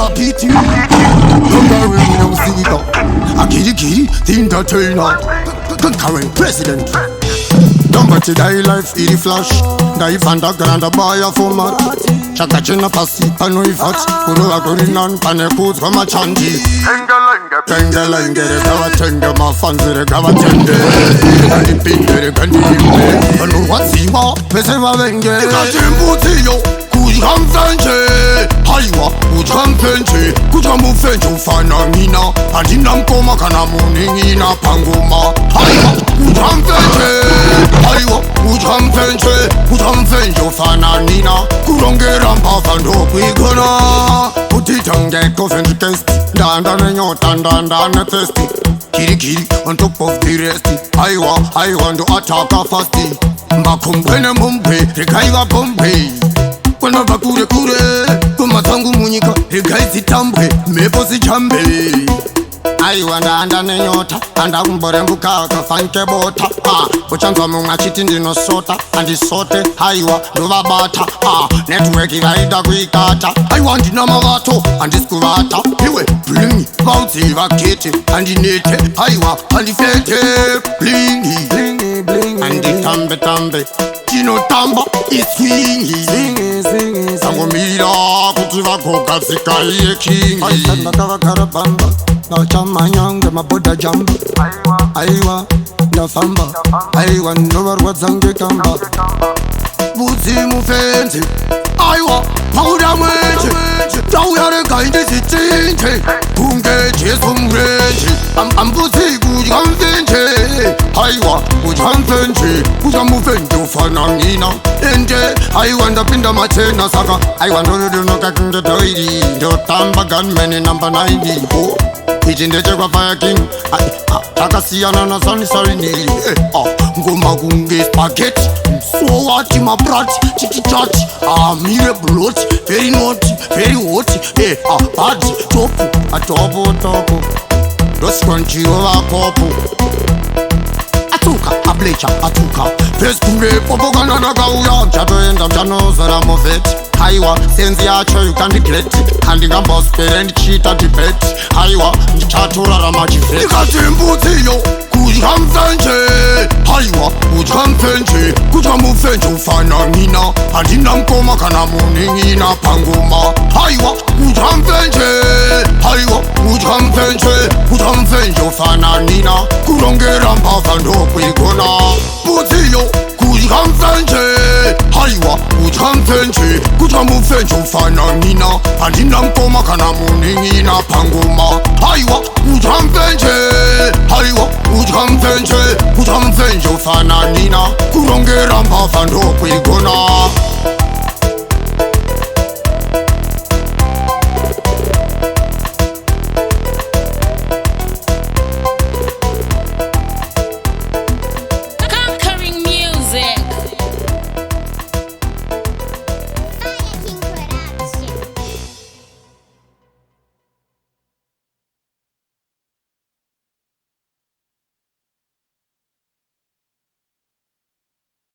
pity. Number one, no see it. A kitty, the entertainer. The current president. Number two, die life, eat the flash. Die underground, buy a format. Chaka chena pasi, pano ifat. Kuru agorinan, pane kuz kama chanji. Tengelenge, gawa tenge, mafanzi, gawa tenge. Gani pinde, gani imbe. Anu wasiwa, pese wavenge. Ikatimbuti yo, kujikamfenche. Haiwa, kujikamfenche. Kujamufenche ufana nina. Adina mkoma kana muningina panguma. Haiwa, kujikamfenche. Haiwa, kujikamfenche. Kujikamfenche ufana nina. Kurongera mpava ndo kwigona. Utitange kofenche testi. Danda nenyota, danda ne thirsty. Kiri on top of the rest. I want to attack a fasty. Mbakumbene mumpe, rekaiwa pompe. Kwena bakure kumatangu munyika, rekai zitambe, mepo zijambe. Aiwa anda nenyota, anda kumborembuka kafanke bota. Uchanza munga chiti ndino sota, andi sote, aiwa nova bata. Network ivaida kuikata, aiwa ndina mavato, andi skuvata. Iwe blingi, vauti vakete, andi nete, aiwa andi fete. Blingi, andi tambe, chino tamba, iswingi. Sangomira kuti vakoka zikaiye kingi. Aisanda kavakara bamba. Nachamanyanga maboda jamba. Aiwa ndafamba. Aiwa ndovarwadza ngekamba. Budzi mufenzi. Aiwa pauda mwenje. Tauyareka indizitinte. Kunge jesu mrenje. Ambudzi kudya mfenje. Aiwa kudya mfenje. Kudya mufenje ufana nina. Ende aiwa ndapinda machena saka. Aiwa ndonodonoka kunge doiri. Ndotamba gunman number 90. Ichi ndechekwa Fire King. Takasiyana na Sunny. Ngoma kunge spaghetti. So what my brats, chichi chachi. Mire bloat, very naughty, very hot. Bad, topu. Dos crunchy over kopu. Atuka, ablecha, atuka. Feskunge, popogana na kauya. Mchato enda mchano zara movet. Haiwa, senzi yacho you can't regret it. Handinga boss parent cheater debate. Haiwa, mchatura ramajifet. Ikatimbuti yo, kujikamfenche. Haiwa, kujikamfenche. Kujamufenche ufana nina. Adina mkoma kana muningina panguma. Haiwa, kujikamfenche. Haiwa, kujikamfenche. Kujamufenche ufana nina. Kurongera mpava ndo kwigona. Buti yo, kujikamfenche. Haiwa, kujikamfenche. Kujamufenche ufana nina. Adina mkoma kana muningina panguma. Haiwa, kujikamfenche. Haiwa, kujikamfenche. Kujamufenche ufana nina. Kurongera mpava ndo kwigona.